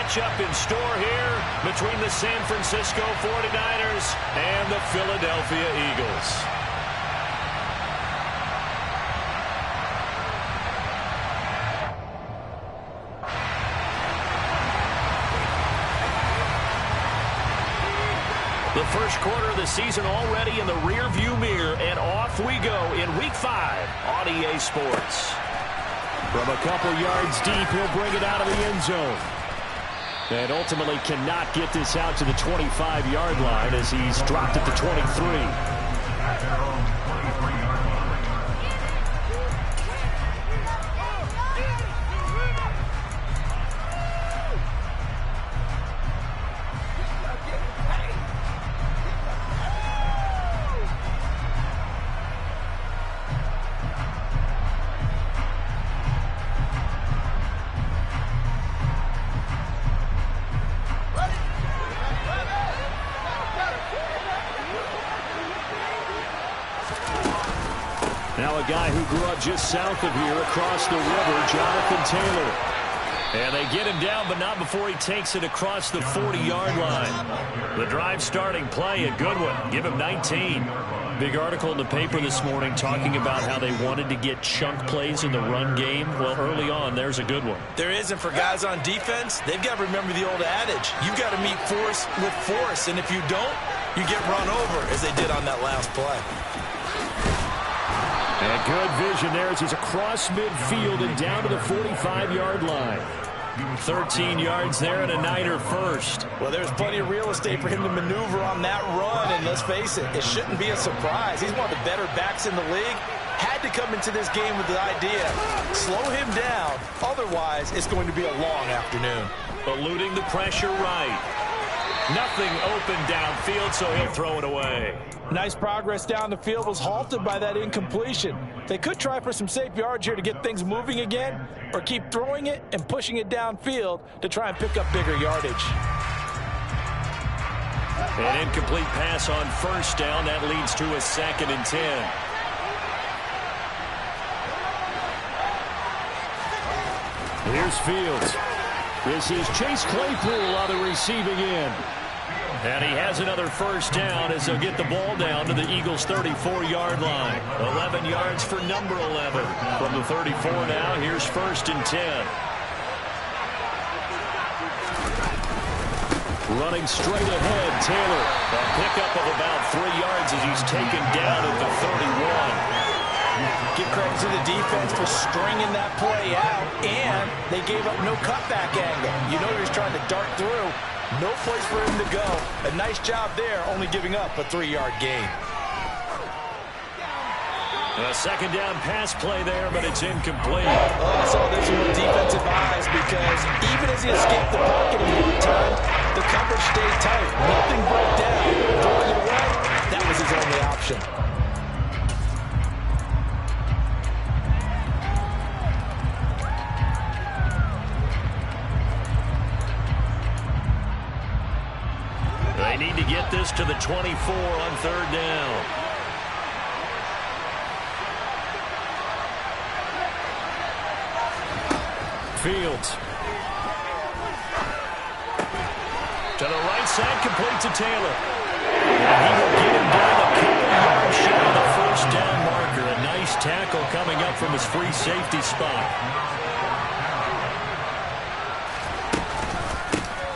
matchup in store here between the San Francisco 49ers and the Philadelphia Eagles. The first quarter of the season already in the rearview mirror, and off we go in Week 5 on EA Sports. From a couple yards deep, he'll bring it out of the end zone. And ultimately cannot get this out to the 25-yard line as he's dropped at the 23. Now a guy who grew up just south of here across the river, Jonathan Taylor. And they get him down, but not before he takes it across the 40-yard line. The drive starting play, a good one. Give him 19. Big article in the paper this morning talking about how they wanted to get chunk plays in the run game. Well, early on, there's a good one. There isn't for guys on defense. They've got to remember the old adage. You've got to meet force with force, and if you don't, you get run over, as they did on that last play. And good vision there as he's across midfield and down to the 45-yard line. 13 yards there and a Niner first. Well, there's plenty of real estate for him to maneuver on that run, and let's face it, it shouldn't be a surprise. He's one of the better backs in the league. Had to come into this game with the idea, slow him down, otherwise it's going to be a long afternoon. Eluding the pressure right. Nothing open downfield, so he'll throw it away. Nice progress down the field, was halted by that incompletion. They could try for some safe yards here to get things moving again, or keep throwing it and pushing it downfield to try and pick up bigger yardage. An incomplete pass on first down. That leads to a 2nd and 10. Here's Fields. This is Chase Claypool on the receiving end. And he has another first down as they'll get the ball down to the Eagles' 34-yard line. 11 yards for number 11. From the 34 now, here's 1st and 10. Running straight ahead, Taylor. A pickup of about 3 yards as he's taken down at the 31. Give credit to the defense for stringing that play out, and they gave up no cutback angle. You know he was trying to dart through. No place for him to go. A nice job there, only giving up a 3-yard gain. A 2nd down pass play there, but it's incomplete. I saw this one with defensive eyes because even as he escaped the pocket in one time, the coverage stayed tight. Nothing broke down. Throwing it away, that was his only option. They need to get this to the 24 on 3rd down. Fields. To the right side, complete to Taylor. And he will get him down a couple yards short of the first down marker. A nice tackle coming up from his free safety spot.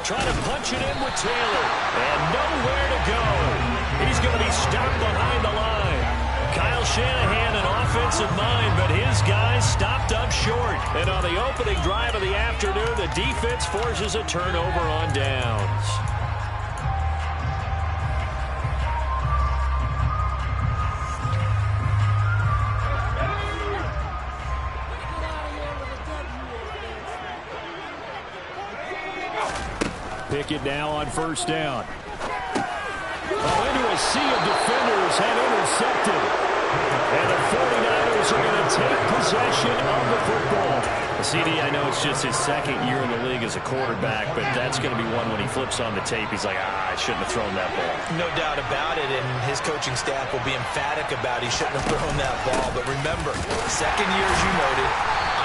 Trying to punch it in with Taylor. And nowhere to go. He's going to be stopped behind the line. Kyle Shanahan, an offensive mind, but his guys stopped up short. And on the opening drive of the afternoon, the defense forces a turnover on downs. Pickett now on 1st down. Into a sea of defenders and intercepted. And the 49ers are going to take possession of the football. CD, I know it's just his 2nd year in the league as a quarterback, but that's going to be one when he flips on the tape. He's like, I shouldn't have thrown that ball. No doubt about it, and his coaching staff will be emphatic about he shouldn't have thrown that ball. But remember, 2nd year, as you noted,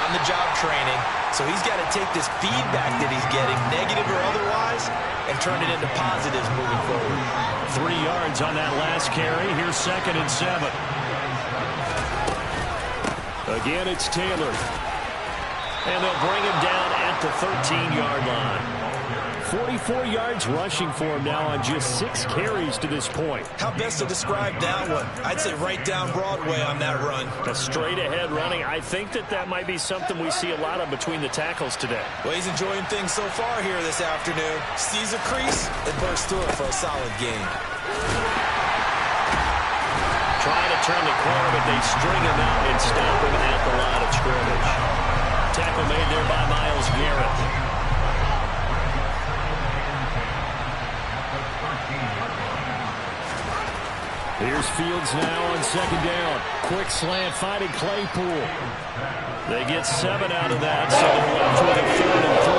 on-the-job training. So he's got to take this feedback that he's getting, negative or otherwise, and turn it into positives moving forward. 3 yards on that last carry. Here's 2nd and 7. Again, it's Taylor. And they'll bring him down at the 13-yard line. 44 yards rushing for him now on just 6 carries to this point. How best to describe that one? I'd say right down Broadway on that run. A straight-ahead running. I think that might be something we see a lot of between the tackles today. Well, he's enjoying things so far here this afternoon. Sees a crease and bursts through it for a solid gain. Trying to turn the corner, but they string him out and stop him at the line of scrimmage. Tackle made there by Myles Garrett. Here's Fields now on 2nd down. Quick slant finding Claypool. They get 7 out of that, so they're left with a 3rd and 3.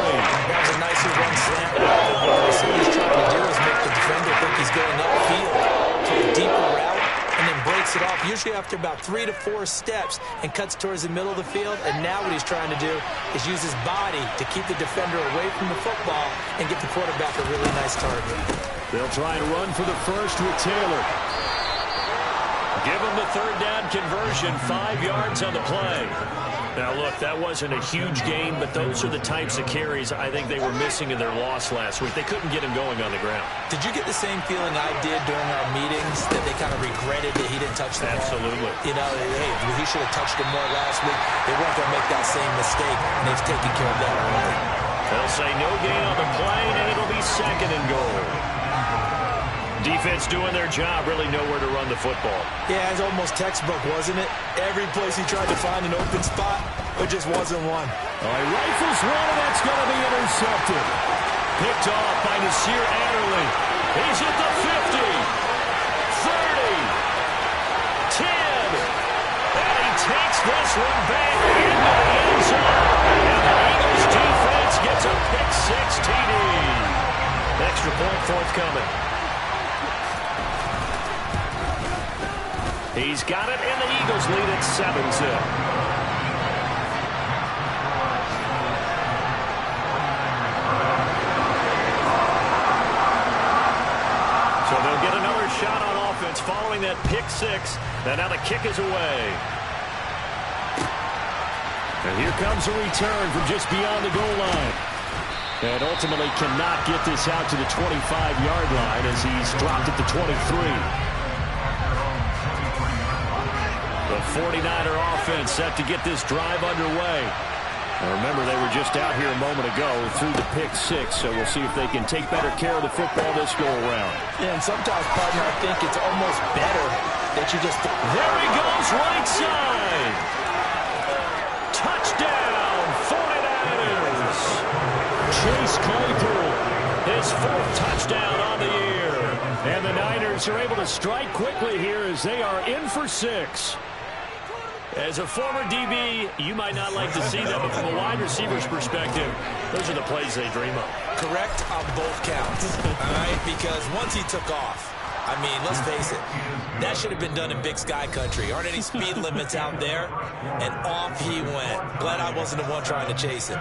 That was a nicer run slant. What I see he's trying to do is make the defender think he's going upfield to a deeper route and then breaks it off, usually after about 3 to 4 steps, and cuts towards the middle of the field. And now what he's trying to do is use his body to keep the defender away from the football and get the quarterback a really nice target. They'll try and run for the first with Taylor. Give him the 3rd down conversion, 5 yards on the play. Now, look, that wasn't a huge gain, but those are the types of carries I think they were missing in their loss last week. They couldn't get him going on the ground. Did you get the same feeling I did during our meetings, that they kind of regretted that he didn't touch the ball? Absolutely. You know, hey, he should have touched him more last week. They weren't going to make that same mistake, and they've taken care of that already. They'll say no gain on the play, and it'll be 2nd and goal. Defense doing their job, really nowhere to run the football. Yeah, it's almost textbook, wasn't it? Every place he tried to find an open spot, there just wasn't one. He rifles one, and that's going to be intercepted. Picked off by Nasir Adderley. He's at the 50, 30, 10, and he takes this one back into the end zone. And the Eagles defense gets a pick-6 TD. Extra point forthcoming. He's got it, and the Eagles lead at 7-zip. So they'll get another shot on offense following that pick-6. And now the kick is away. And here comes a return from just beyond the goal line. And ultimately cannot get this out to the 25-yard line as he's dropped at the 23. The 49er offense set to get this drive underway. Now remember, they were just out here a moment ago through the pick-6, so we'll see if they can take better care of the football this go-around. Yeah, and sometimes, partner, I think it's almost better that you just... There he goes, right side! Touchdown, 49ers! Chase Claypool, his 4th touchdown on the year. And the Niners are able to strike quickly here as they are in for 6. As a former DB, you might not like to see that, but from a wide receiver's perspective, those are the plays they dream of. Correct on both counts, all right? Because once he took off, I mean, let's face it, that should have been done in Big Sky country. Aren't any speed limits out there? And off he went. Glad I wasn't the one trying to chase him.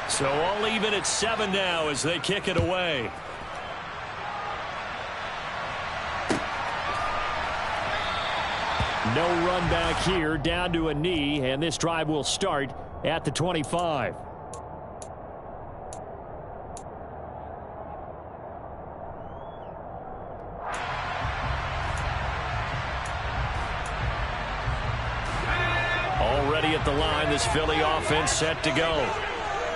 So all even at 7 now as they kick it away. No run back here, down to a knee, and this drive will start at the 25. Already at the line, this Philly offense set to go.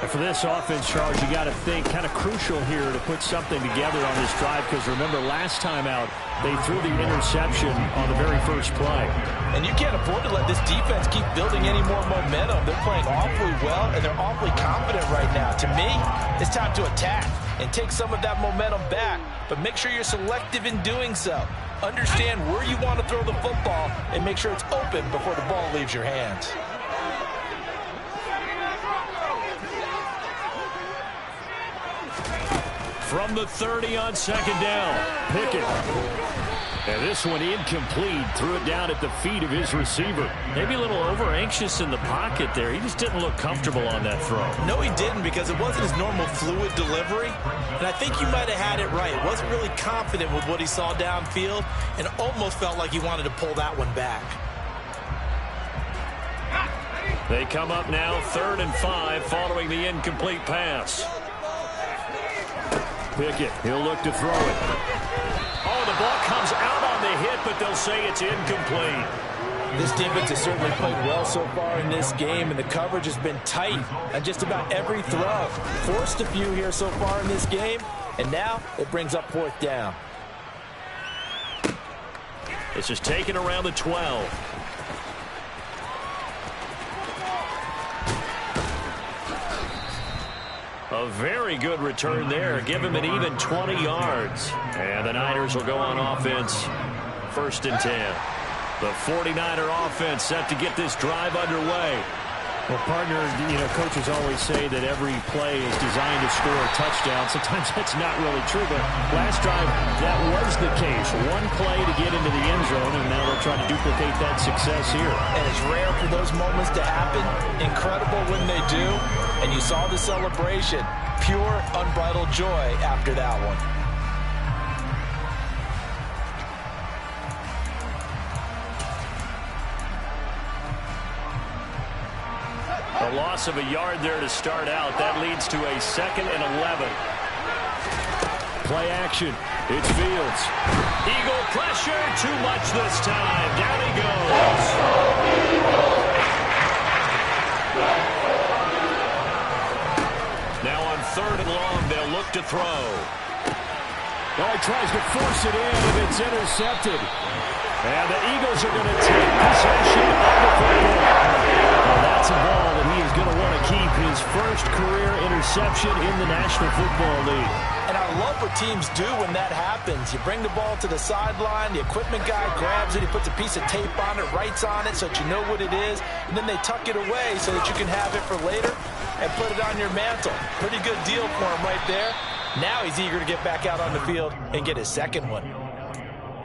And for this offense, Charles, you got to think kind of crucial here to put something together on this drive, because remember, last time out, they threw the interception on the very first play. And you can't afford to let this defense keep building any more momentum. They're playing awfully well, and they're awfully confident right now. To me, it's time to attack and take some of that momentum back, but make sure you're selective in doing so. Understand where you want to throw the football and make sure it's open before the ball leaves your hands. from the 30 on second down. Pickett. And this one incomplete. Threw it down at the feet of his receiver. Maybe a little over-anxious in the pocket there. He just didn't look comfortable on that throw. No, he didn't, because it wasn't his normal fluid delivery. And I think you might have had it right. Wasn't really confident with what he saw downfield and almost felt like he wanted to pull that one back. They come up now 3rd and 5 following the incomplete pass. Pickett, he'll look to throw it. Oh, the ball comes out on the hit, but they'll say it's incomplete. This defense has certainly played well so far in this game, and the coverage has been tight on just about every throw. Forced a few here so far in this game, and now it brings up 4th down. This is taken around the 12. A very good return there. Give him an even 20 yards. And the Niners will go on offense. 1st and 10. The 49er offense set to get this drive underway. Well, partner, coaches always say that every play is designed to score a touchdown. Sometimes that's not really true, but last drive, that was the case. One play to get into the end zone, and now they're trying to duplicate that success here. And it's rare for those moments to happen. Incredible when they do. And you saw the celebration. Pure, unbridled joy after that one. A loss of a yard there to start out. That leads to a 2nd and 11. Play action. It's Fields. Eagle pressure. Too much this time. Down he goes. Now on 3rd and long, they'll look to throw. Well, he tries to force it in, and it's intercepted. And the Eagles are going to take possession of the football. Well, that's a ball that he is going to want to keep, his first career interception in the National Football League. And I love what teams do when that happens. You bring the ball to the sideline, the equipment guy grabs it, he puts a piece of tape on it, writes on it so that you know what it is, and then they tuck it away so that you can have it for later and put it on your mantle. Pretty good deal for him right there. Now he's eager to get back out on the field and get his second one.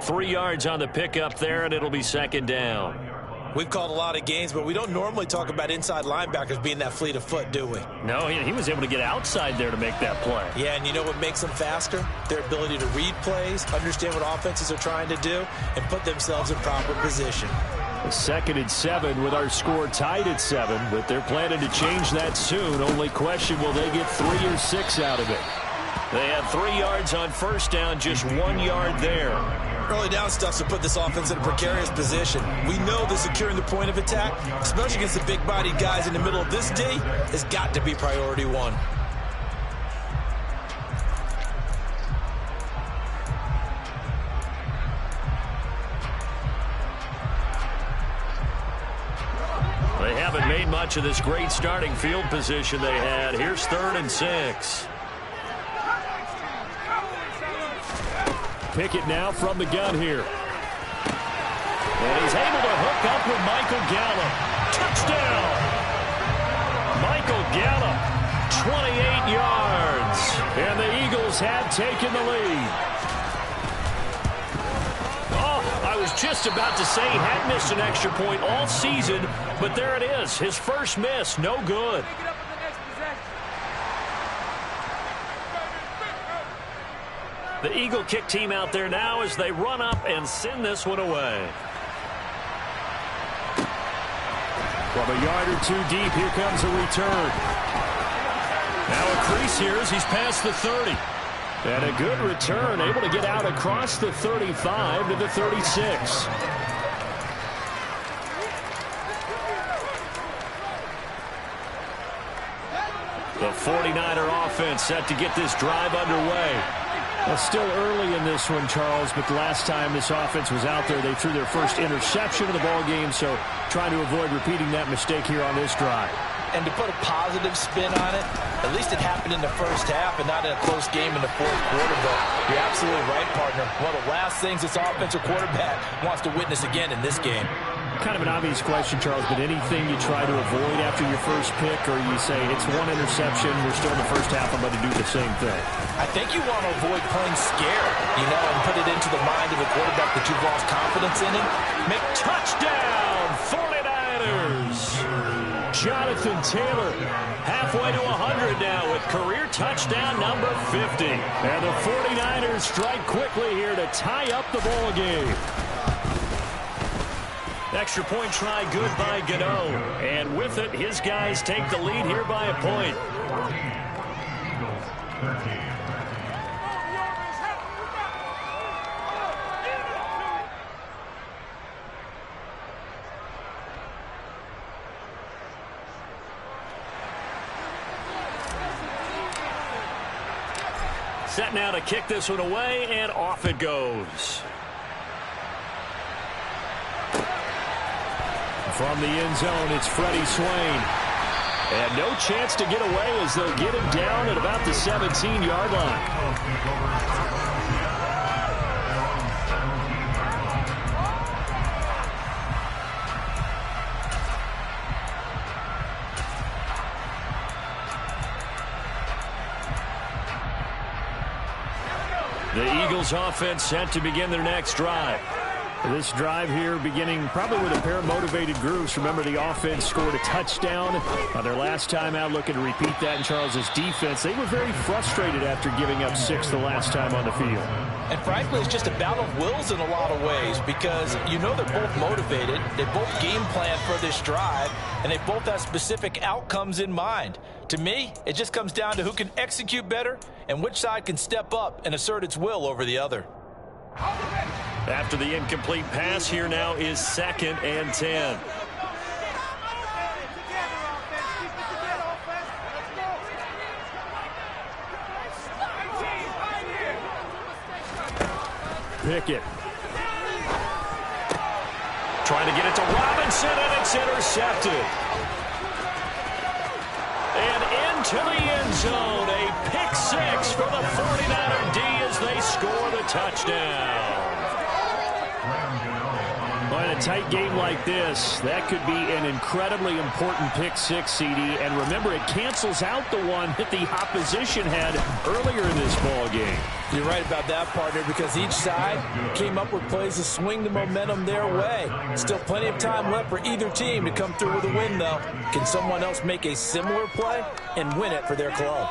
3 yards on the pickup there, and it'll be 2nd down. We've called a lot of games, but we don't normally talk about inside linebackers being that fleet of foot, do we? No, he was able to get outside there to make that play. Yeah, and you know what makes them faster? Their ability to read plays, understand what offenses are trying to do, and put themselves in proper position. 2nd and 7 with our score tied at 7, but they're planning to change that soon. Only question, will they get 3 or 6 out of it? They had 3 yards on 1st down, just 1 yard there. Early down stuff to put this offense in a precarious position. We know that securing the point of attack, especially against the big-bodied guys in the middle of this day, has got to be priority 1. They haven't made much of this great starting field position they had. Here's 3rd and 6. Pickett now from the gun here. And he's able to hook up with Michael Gallup. Touchdown! Michael Gallup, 28 yards. And the Eagles have taken the lead. Oh, I was just about to say he had missed an extra point all season, but there it is. His first miss, no good. The Eagle kick team out there now as they run up and send this one away. From a yard or 2 deep, here comes a return. Now a crease here as he's past the 30. And a good return, able to get out across the 35 to the 36. The 49er offense set to get this drive underway. Well, still early in this one, Charles, but the last time this offense was out there, they threw their first interception of the ball game, so trying to avoid repeating that mistake here on this drive. And to put a positive spin on it, at least it happened in the first half and not in a close game in the 4th quarter, but you're absolutely right, partner. One of the last things this offensive quarterback wants to witness again in this game. kind of an obvious question, Charles, but anything you try to avoid after your first pick, or you say it's one interception, we're still in the first half, I'm going to do the same thing? I think you want to avoid playing scared, and put it into the mind of a quarterback that you've lost confidence in him. Make Touchdown, 49ers! Jonathan Taylor halfway to 100 now with career touchdown number 50. And the 49ers strike quickly here to tie up the ball game. Extra point try good by Gano. And with it, his guys take the lead here by a point. Set now to kick this one away, and off it goes. From the end zone, it's Freddie Swain. And no chance to get away as they'll get him down at about the 17-yard line. The Eagles offense set to begin their next drive. This drive here beginning probably with a pair of motivated groups. Remember, the offense scored a touchdown on their last time out. Looking to repeat that in Charles's defense. They were very frustrated after giving up 6 the last time on the field. And frankly, it's just a battle of wills in a lot of ways because they're both motivated. They both game plan for this drive, and they both have specific outcomes in mind. To me, it just comes down to who can execute better and which side can step up and assert its will over the other. After the incomplete pass, here now is 2nd and 10. Pickett. Trying to get it to Robinson, and it's intercepted. And into the end zone, a pick 6 for the 49er D as they score the touchdown. Well, in a tight game like this, that could be an incredibly important pick 6, CD. And remember, it cancels out the one that the opposition had earlier in this ball game. You're right about that, partner, because each side came up with plays to swing the momentum their way. Still plenty of time left for either team to come through with a win, though. Can someone else make a similar play and win it for their club?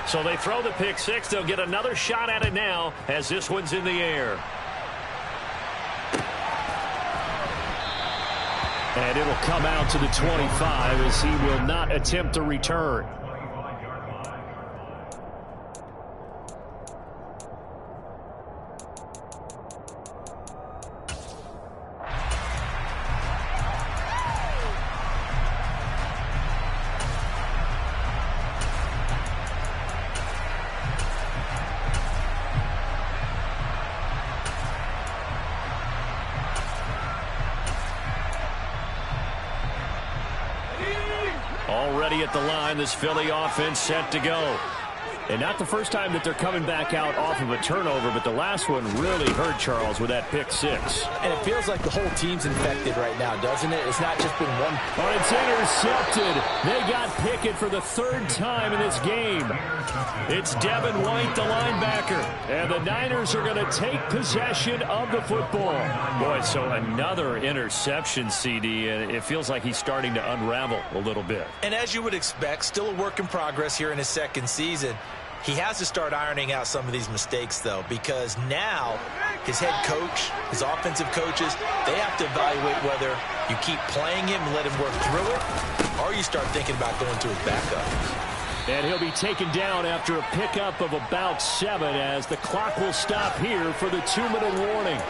So they throw the pick 6. They'll get another shot at it now as this one's in the air. And it'll come out to the 25 as he will not attempt to return. Already at the line, this Philly offense set to go. And not the first time that they're coming back out off of a turnover, but the last one really hurt Charles with that pick 6. And it feels like the whole team's infected right now, doesn't it? It's not just been one. But it's intercepted. They got Pickett for the 3rd time in this game. It's Devin White, the linebacker. And the Niners are going to take possession of the football. Boy, so another interception, CD, and it feels like he's starting to unravel a little bit. And as you would expect, still a work in progress here in his 2nd season. He has to start ironing out some of these mistakes, though, because now his head coach, his offensive coaches, they have to evaluate whether you keep playing him and let him work through it, or you start thinking about going to his backup. And he'll be taken down after a pickup of about 7 as the clock will stop here for the 2-minute warning.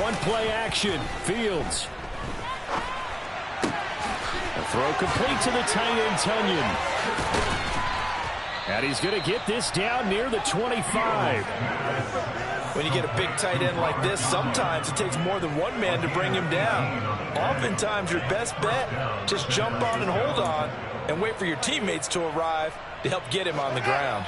One-play action. Fields. A throw complete to the tight end, Tunyon. And he's going to get this down near the 25. When you get a big tight end like this, sometimes it takes more than one man to bring him down. Oftentimes, your best bet, just jump on and hold on and wait for your teammates to arrive to help get him on the ground.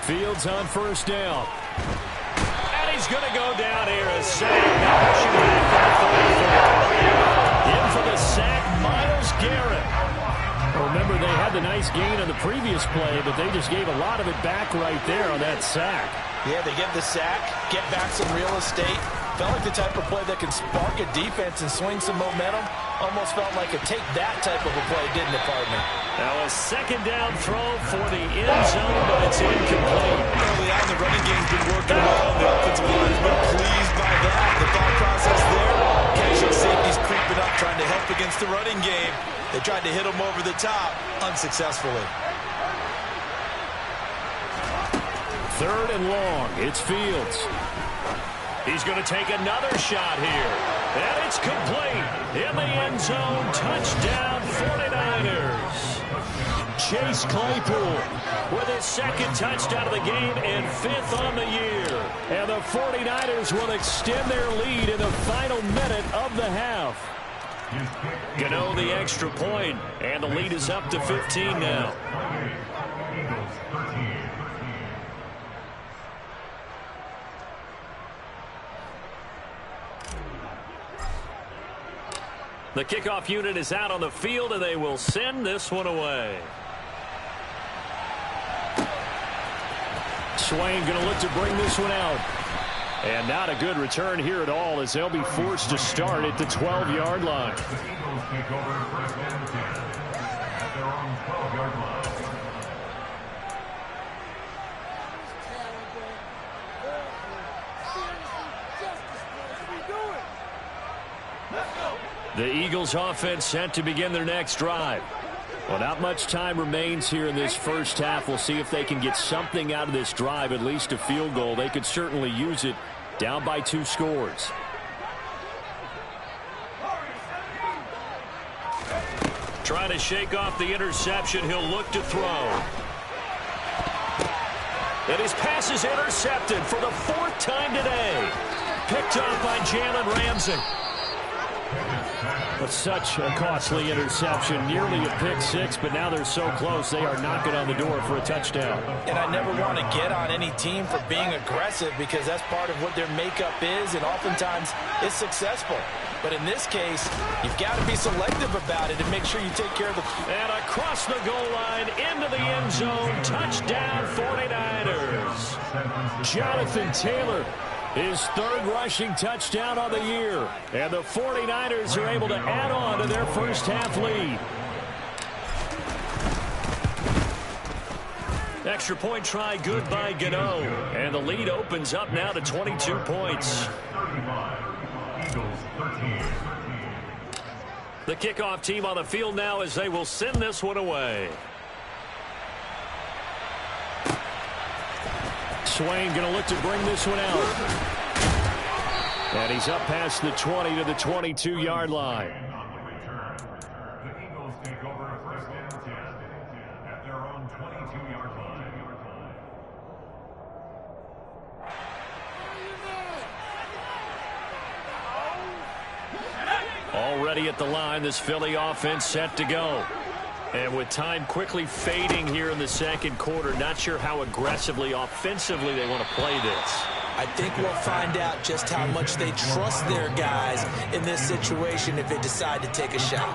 Fields on first down. And he's going to go down here. A sack. Pushing back from the 44. In for the sack, Myles Garrett. Remember, they had the nice gain on the previous play, but they just gave a lot of it back right there on that sack. Yeah, they get the sack, get back some real estate. Felt like the type of play that can spark a defense and swing some momentum. Almost felt like a take that type of a play, didn't it, partner? Now a second down throw for the end zone, but it's incomplete. Early on, the running game's been working well. The offensive line has been pleased by that. The thought process there, catching safeties creeping up, trying to help against the running game. They tried to hit him over the top, unsuccessfully. Third and long. It's Fields. He's going to take another shot here. And it's complete. In the end zone. Touchdown 49ers. Chase Claypool with his second touchdown of the game and fifth on the year. And the 49ers will extend their lead in the final minute of the half. Gano the extra point, and the lead is up to 15 now. The kickoff unit is out on the field, and they will send this one away. Swain going to look to bring this one out. And not a good return here at all, as they'll be forced to start at the 12-yard line. The Eagles offense set to begin their next drive. Well, not much time remains here in this first half. We'll see if they can get something out of this drive, at least a field goal. They could certainly use it, down by 2 scores. Trying to shake off the interception. He'll look to throw. And his pass is intercepted for the 4th time today. Picked up by Jalen Ramsey. But such a costly interception, nearly a pick-6, but now they're so close they are knocking on the door for a touchdown. And I never want to get on any team for being aggressive, because that's part of what their makeup is, and oftentimes it's successful. But in this case, you've got to be selective about it and make sure you take care of the... And across the goal line, into the end zone, touchdown 49ers. Jonathan Taylor, his 3rd rushing touchdown on the year. And the 49ers are able to add on to their first half lead. Extra point try good by Gano. And the lead opens up now to 22 points. The kickoff team on the field now as they will send this one away. Swain going to look to bring this one out. And he's up past the 20 to the 22-yard line. The Eagles take over a first and 10 at their own 22-yard line. Already at the line, this Philly offense set to go. And with time quickly fading here in the second quarter, not sure how aggressively, offensively they want to play this. I think we'll find out just how much they trust their guys in this situation if they decide to take a shot.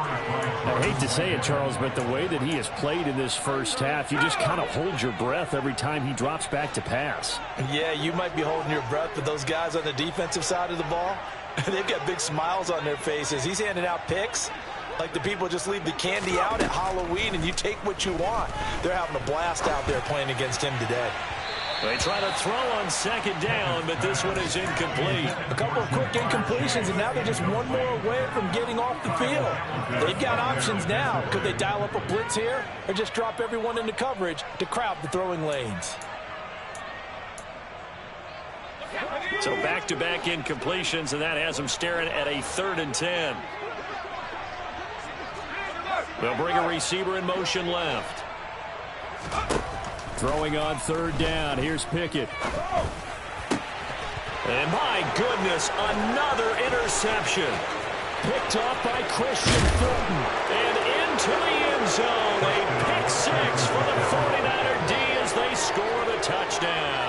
I hate to say it, Charles, but the way that he has played in this first half, you just kind of hold your breath every time he drops back to pass. Yeah, you might be holding your breath, but those guys on the defensive side of the ball, they've got big smiles on their faces. He's handing out picks like the people just leave the candy out at Halloween and you take what you want. They're having a blast out there playing against him today. They try to throw on second down, but this one is incomplete. A couple of quick incompletions, and now they're just one more away from getting off the field. They've got options now. Could they dial up a blitz here or just drop everyone into coverage to crowd the throwing lanes? So back-to-back incompletions, and that has them staring at a 3rd and 10. They'll bring a receiver in motion left. Throwing on 3rd down. Here's Pickett. And my goodness, another interception. Picked off by Christian Fulton. And into the end zone. A pick 6 for the 49er D as they score the touchdown.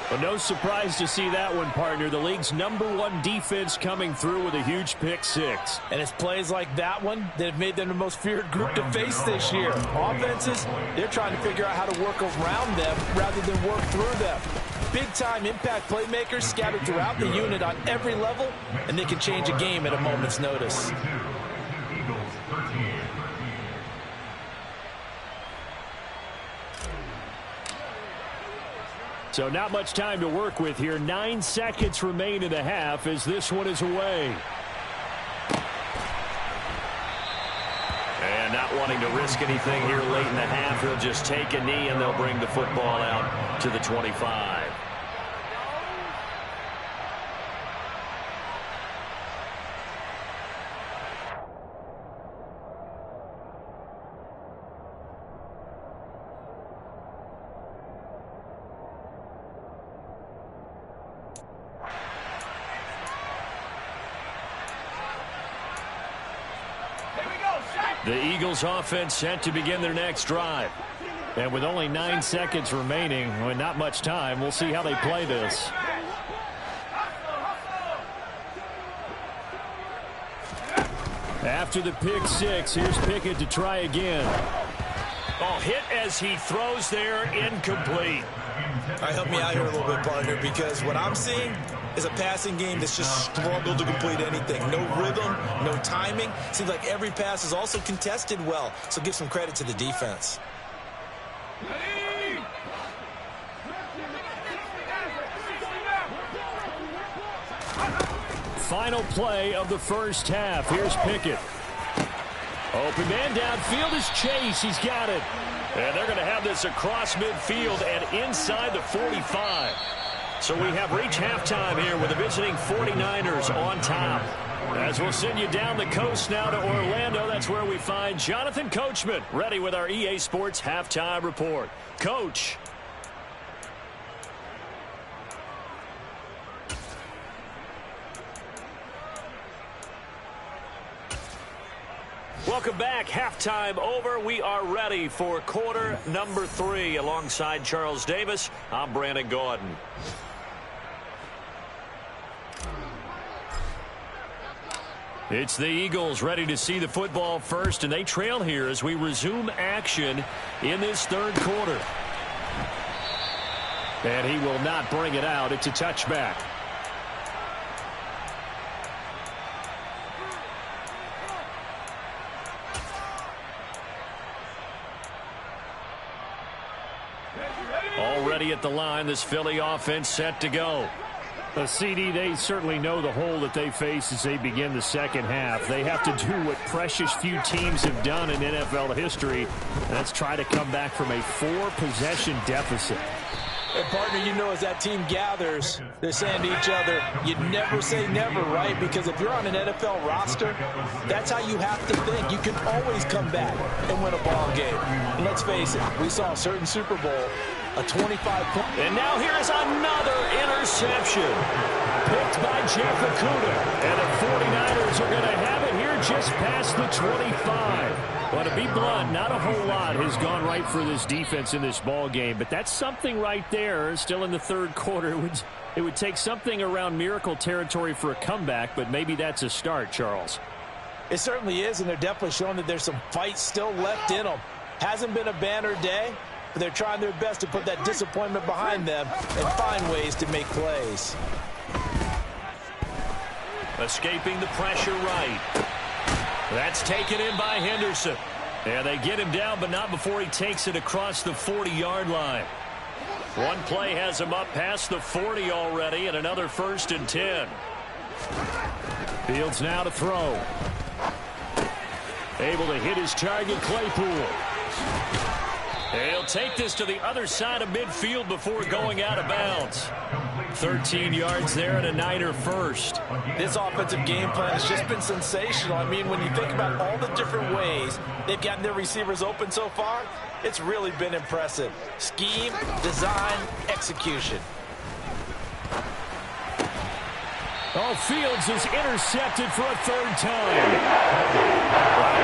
Well, no surprise to see that one, partner. The league's #1 defense coming through with a huge pick 6. And it's plays like that one that have made them the most feared group to face this year. Offenses, they're trying to figure out how to work around them rather than work through them. Big-time impact playmakers scattered throughout the unit on every level, and they can change a game at a moment's notice. So not much time to work with here. 9 seconds remain in the half as this one is away. And not wanting to risk anything here late in the half, he'll just take a knee and they'll bring the football out to the 25. The Eagles offense set to begin their next drive. And with only 9 seconds remaining, well, not much time, we'll see how they play this. After the pick 6, here's Pickett to try again. Oh, hit as he throws there, incomplete. All right, help me out here a little bit, partner, because what I'm seeing is a passing game that's just struggled to complete anything. No rhythm, no timing. Seems like every pass is also contested well, so give some credit to the defense. Final play of the first half. Here's Pickett. Open man downfield is Chase. He's got it. And they're going to have this across midfield and inside the 45. So we have reached halftime here with the visiting 49ers on top. As we'll send you down the coast now to Orlando, that's where we find Jonathan Coachman ready with our EA Sports halftime report. Coach. Welcome back. Halftime over. We are ready for quarter number 3. Alongside Charles Davis, I'm Brandon Gaudin. It's the Eagles ready to see the football first, and they trail here as we resume action in this third quarter. And he will not bring it out. It's a touchback. Already at the line, this Philly offense set to go. CD, they certainly know the hole that they face as they begin the second half. They have to do what precious few teams have done in NFL history, and that's try to come back from a 4-possession deficit. And partner, you know, as that team gathers, they're saying to each other, you never say never, right? Because if you're on an NFL roster, that's how you have to think. You can always come back and win a ball game. And let's face it, we saw a certain Super Bowl, a 25-point. And now here is another interception. Picked by Jeff Okudah. And the 49ers are going to have it here just past the 25. Well, to be blunt, not a whole lot has gone right for this defense in this ball game, but that's something right there. Still in the third quarter, it would take something around miracle territory for a comeback, but maybe that's a start, Charles. It certainly is, and they're definitely showing that there's some fight still left in them. Hasn't been a banner day, but they're trying their best to put that disappointment behind them and find ways to make plays. Escaping the pressure right. That's taken in by Henderson. And they get him down, but not before he takes it across the 40-yard line. One play has him up past the 40 already, and another 1st and 10. Fields now to throw. Able to hit his target, Claypool. He'll take this to the other side of midfield before going out of bounds. 13 yards there and a Niner first. This offensive game plan has just been sensational. I mean, when you think about all the different ways they've gotten their receivers open so far, it's really been impressive. Scheme, design, execution. Oh, Fields is intercepted for a third time.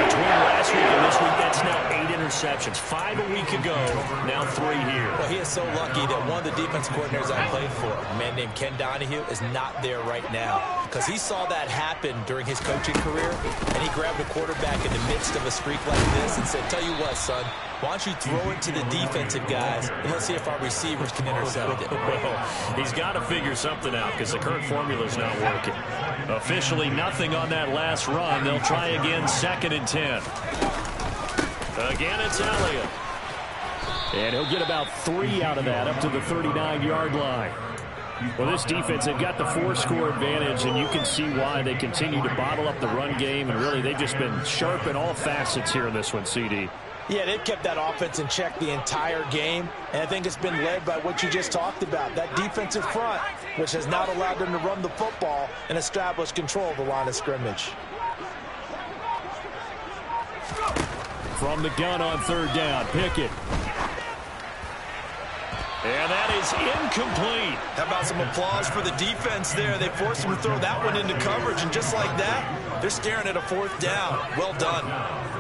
Between last week and this week, that's now 8 interceptions. 5 a week ago, now 3 here. Well, he is so lucky that one of the defense coordinators I played for, a man named Ken Donahue, is not there right now. Because he saw that happen during his coaching career, and he grabbed a quarterback in the midst of a streak like this and said, tell you what, son, why don't you throw it to the defensive guys, and let's see if our receivers can intercept it. Well, he's got to figure something out because the current formula is not working. Officially nothing on that last run. They'll try again, 2nd and 10. Again, it's Elliott. And he'll get about 3 out of that, up to the 39-yard line. Well, this defense, they've got the 4-score advantage, and you can see why they continue to bottle up the run game, and really they've just been sharp in all facets here in this one, CD. Yeah, they've kept that offense in check the entire game, and I think it's been led by what you just talked about, that defensive front, which has not allowed them to run the football and establish control of the line of scrimmage. From the gun on 3rd down, Pickett. And that is incomplete. How about some applause for the defense there? They forced him to throw that one into coverage, and just like that, they're staring at a 4th down. Well done.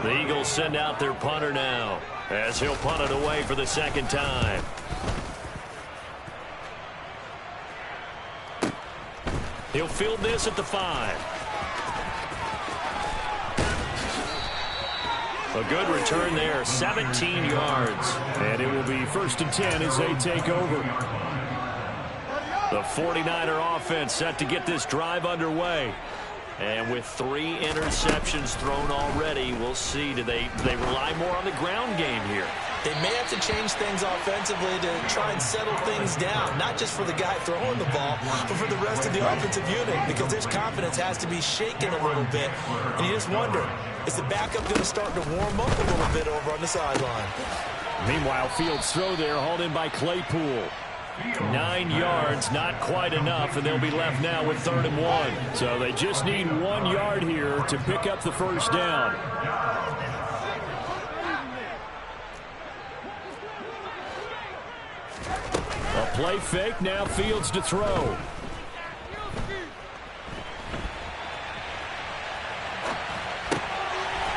The Eagles send out their punter now as he'll punt it away for the 2nd time. He'll field this at the 5. A good return there, 17 yards. And it will be 1st and 10 as they take over. The 49er offense set to get this drive underway. And with 3 interceptions thrown already, we'll see. Do they rely more on the ground game here? They may have to change things offensively to try and settle things down, not just for the guy throwing the ball, but for the rest of the offensive unit, because their confidence has to be shaken a little bit. And you just wonder, is the backup going to start to warm up a little bit over on the sideline? Meanwhile, Fields' throw there hauled in by Claypool. 9 yards, not quite enough, and they'll be left now with 3rd and 1. So they just need 1 yard here to pick up the 1st down. A play fake, now Fields to throw.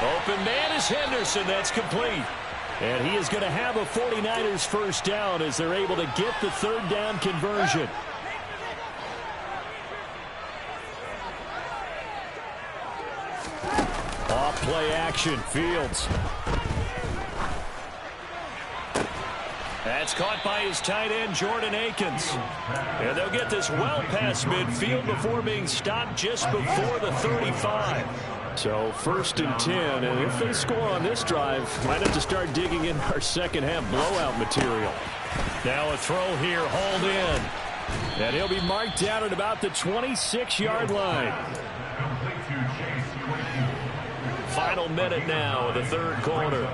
Open man is Henderson. That's complete. And he is going to have a 49ers 1st down as they're able to get the 3rd down conversion. Off play action, Fields. That's caught by his tight end, Jordan Akins. And they'll get this well past midfield before being stopped just before the 35. So 1st and 10, and if they score on this drive, might have to start digging in our second half blowout material. Now a throw here, hauled in. And he'll be marked down at about the 26-yard line. Final minute now of the 3rd quarter.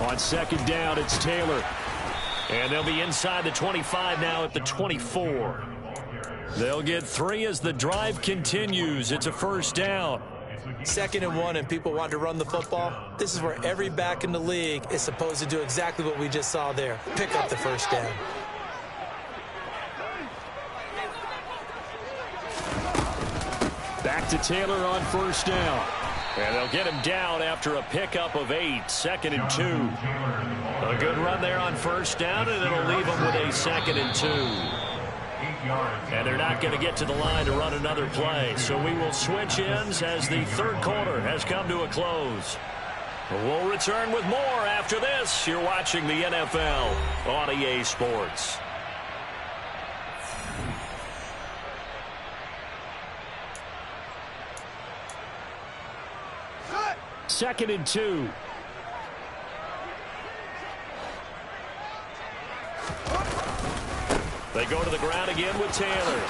On 2nd down, it's Taylor. And they'll be inside the 25 now at the 24. They'll get 3 as the drive continues. It's a 1st down. 2nd and 1, and people want to run the football. This is where every back in the league is supposed to do exactly what we just saw there. Pick up the 1st down. Back to Taylor on 1st down. And they'll get him down after a pickup of 8. 2nd and 2. A good run there on 1st down, and it'll leave them with a 2nd and 2. And they're not going to get to the line to run another play. So we will switch ends as the 3rd quarter has come to a close. We'll return with more after this. You're watching the NFL on EA Sports. Second and 2. They go to the ground again with Taylor.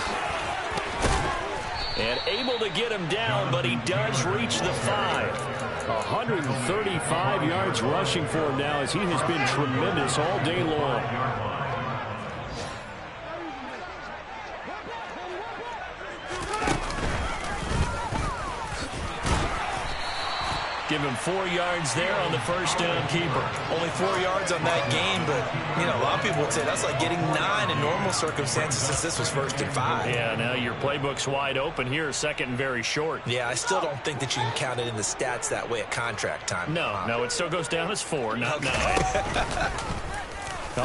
And able to get him down, but he does reach the 5. 135 yards rushing for him now, as he has been tremendous all day long. Give him 4 yards there on the first down keeper. Only 4 yards on that gain, but, you know, a lot of people would say that's like getting 9 in normal circumstances since this was 1st and 5. Yeah, now your playbook's wide open here, 2nd and very short. Yeah, I still don't think that you can count it in the stats that way at contract time. No, it still goes down as 4, not 9. On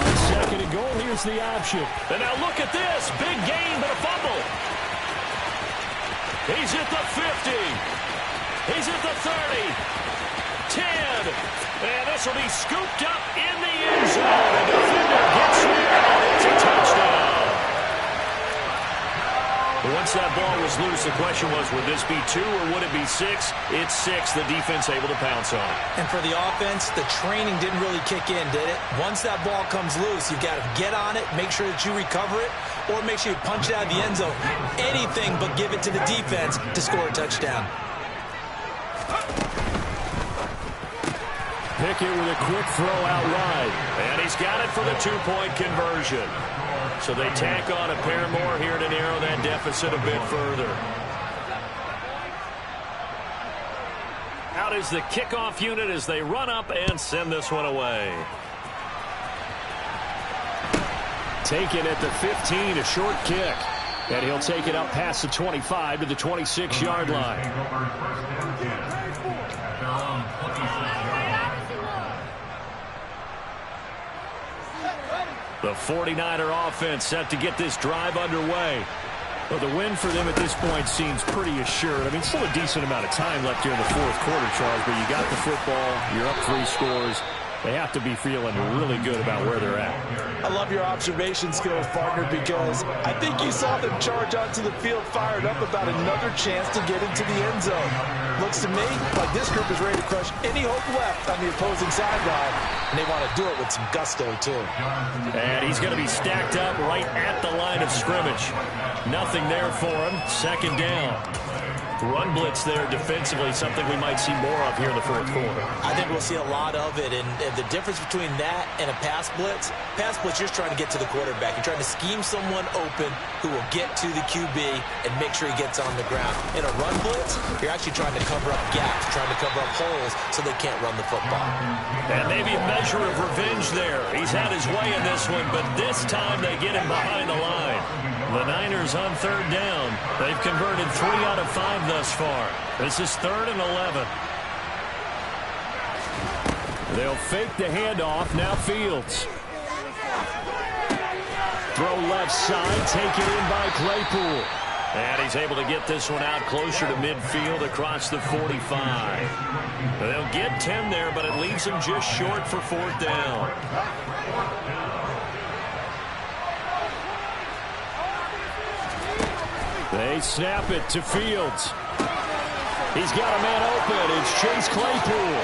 2nd and goal, here's the option. And now look at this. Big gain, but a fumble. He's at the 50. He's at the 30, 10, and this will be scooped up in the end zone. The defender gets there, and it's a touchdown. But once that ball was loose, the question was, would this be 2 or would it be 6? It's 6. The defense able to pounce on it. And for the offense, the training didn't really kick in, did it? Once that ball comes loose, you've got to get on it, make sure that you recover it, or make sure you punch it out of the end zone. Anything but give it to the defense to score a touchdown. Pickett with a quick throw out wide. And he's got it for the 2-point conversion. So they tack on a pair more here to narrow that deficit a bit further. Out is the kickoff unit as they run up and send this one away. Taken at the 15, a short kick. And he'll take it up past the 25 to the 26-yard line. The 49er offense set to get this drive underway. Well, the win for them at this point seems pretty assured. I mean, still a decent amount of time left here in the 4th quarter, Charles, but you got the football, you're up 3 scores. They have to be feeling really good about where they're at. I love your observation skills, partner, because I think you saw them charge onto the field fired up about another chance to get into the end zone. Looks to me like this group is ready to crush any hope left on the opposing sideline, and they want to do it with some gusto, too. And he's going to be stacked up right at the line of scrimmage. Nothing there for him. 2nd down. Run blitz there defensively, something we might see more of here in the 4th quarter. I think we'll see a lot of it, and the difference between that and a pass blitz, you're just trying to get to the quarterback. You're trying to scheme someone open who will get to the QB and make sure he gets on the ground. In a run blitz, you're actually trying to cover up gaps, trying to cover up holes so they can't run the football. And maybe a measure of revenge there. He's had his way in this one, but this time they get him behind the line. The Niners on 3rd down. They've converted 3 out of 5 thus far. This is 3rd and 11. They'll fake the handoff. Now Fields. Throw left side. Taken in by Claypool. And he's able to get this one out closer to midfield across the 45. They'll get 10 there, but it leaves them just short for 4th down. They snap it to Fields. He's got a man open. It's Chase Claypool.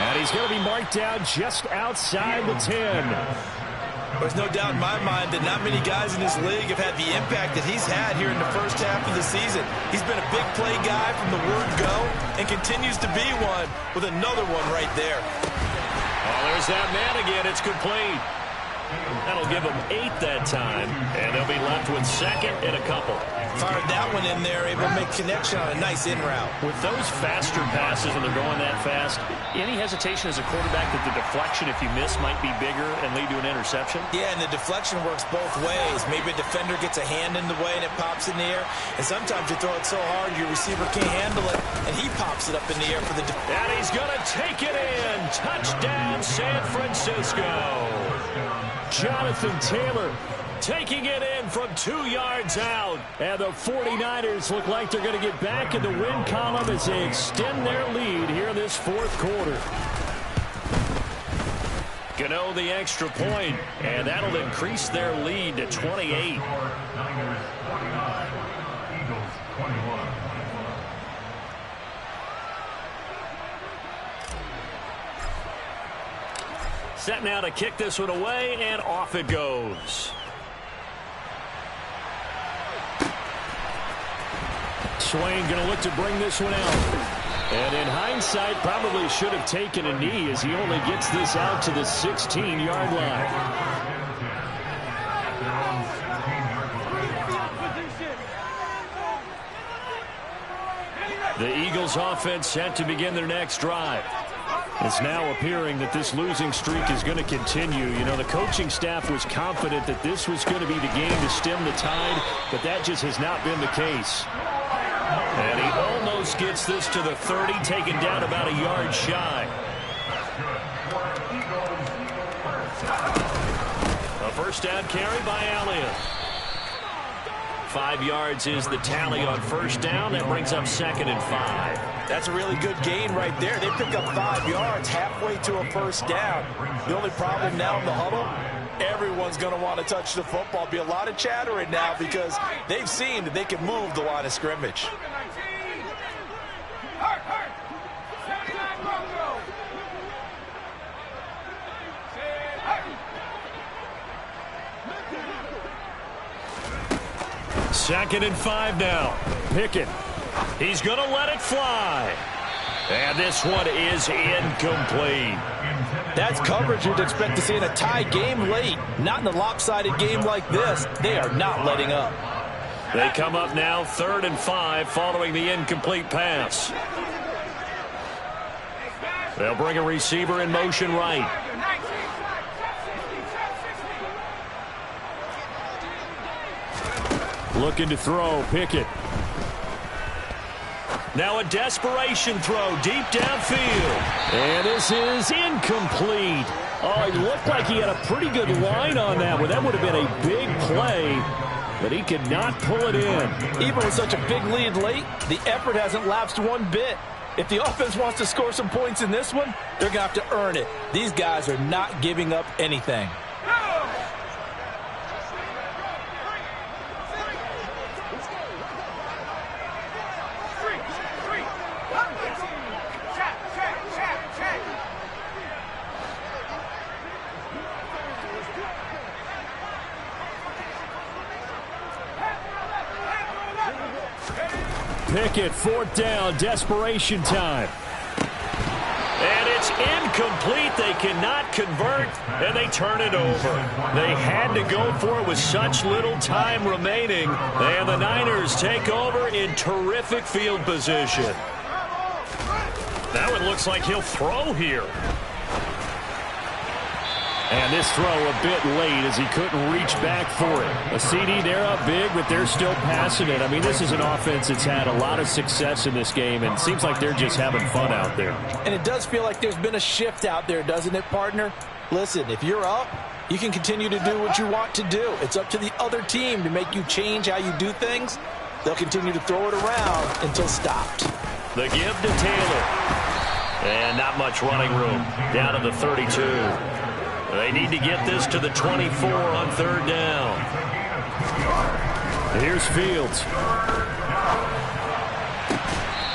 And he's going to be marked down just outside the 10. There's no doubt in my mind that not many guys in this league have had the impact that he's had here in the first half of the season. He's been a big play guy from the word go and continues to be one with another one right there. Oh, there's that man again. It's complete. That'll give them 8 that time, and they'll be left with 2nd and a couple. Fired that one in there, able to make connection on a nice in route. With those faster passes when they're going that fast, any hesitation as a quarterback that the deflection, if you miss, might be bigger and lead to an interception? Yeah, and the deflection works both ways. Maybe a defender gets a hand in the way and it pops in the air, and sometimes you throw it so hard your receiver can't handle it, and he pops it up in the air for the defender. And he's going to take it in. Touchdown, San Francisco. Jonathan Taylor taking it in from 2 yards out. And the 49ers look like they're going to get back in the win column as they extend their lead here in this 4th quarter. Gano the extra point, and that'll increase their lead to 28. Niners 49, Eagles 21. Set now to kick this one away, and off it goes. Swain going to look to bring this one out. And in hindsight, probably should have taken a knee as he only gets this out to the 16-yard line. The Eagles offense set to begin their next drive. It's now appearing that this losing streak is going to continue. You know, the coaching staff was confident that this was going to be the game to stem the tide, but that just has not been the case. And he almost gets this to the 30, taken down about a yard shy. A first down carry by Elliott. 5 yards is the tally on first down. That brings up 2nd and 5. That's a really good gain right there. They pick up 5 yards halfway to a first down. The only problem now in the huddle, everyone's going to want to touch the football. Be a lot of chattering now because they've seen that they can move the line of scrimmage. Second and 5 now. Pickett. He's going to let it fly. And this one is incomplete. That's coverage you'd expect to see in a tie game late. Not in a lopsided game like this. They are not letting up. They come up now 3rd and 5 following the incomplete pass. They'll bring a receiver in motion right. Looking to throw, Pickett. Now a desperation throw deep downfield. And this is incomplete. Oh, it looked like he had a pretty good line on that one. That would have been a big play, but he could not pull it in. Even with such a big lead late, the effort hasn't lapsed one bit. If the offense wants to score some points in this one, they're going to have to earn it. These guys are not giving up anything. Pickett, 4th down, desperation time. And it's incomplete. They cannot convert, and they turn it over. They had to go for it with such little time remaining, and the Niners take over in terrific field position. Now it looks like he'll throw here. And this throw a bit late as he couldn't reach back for it. A CD, they're up big, but they're still passing it. I mean, this is an offense that's had a lot of success in this game, and it seems like they're just having fun out there. And it does feel like there's been a shift out there, doesn't it, partner? Listen, if you're up, you can continue to do what you want to do. It's up to the other team to make you change how you do things. They'll continue to throw it around until stopped. The give to Taylor. And not much running room. Down to the 32. They need to get this to the 24 on 3rd down. Here's Fields.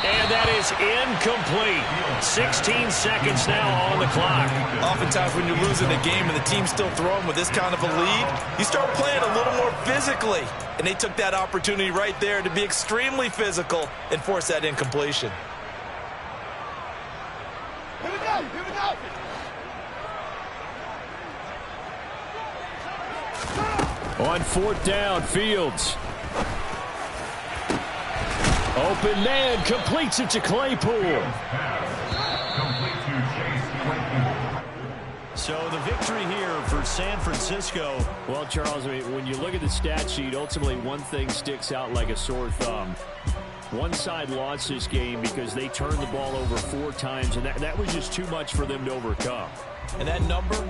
And that is incomplete. 16 seconds now on the clock. Oftentimes when you're losing a game and the team's still throwing with this kind of a lead, you start playing a little more physically. And they took that opportunity right there to be extremely physical and force that incompletion. Here we go, here we go. On 4th down, Fields. Open man, completes it to Claypool. So the victory here for San Francisco. Well, Charles, I mean, when you look at the stat sheet, ultimately one thing sticks out like a sore thumb. One side lost this game because they turned the ball over 4 times, and that was just too much for them to overcome. And that number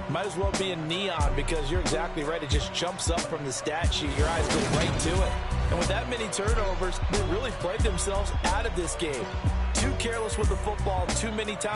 might as well be in neon because you're exactly right. It just jumps up from the stat sheet. Your eyes go right to it. And with that many turnovers, they really played themselves out of this game. Too careless with the football too many times.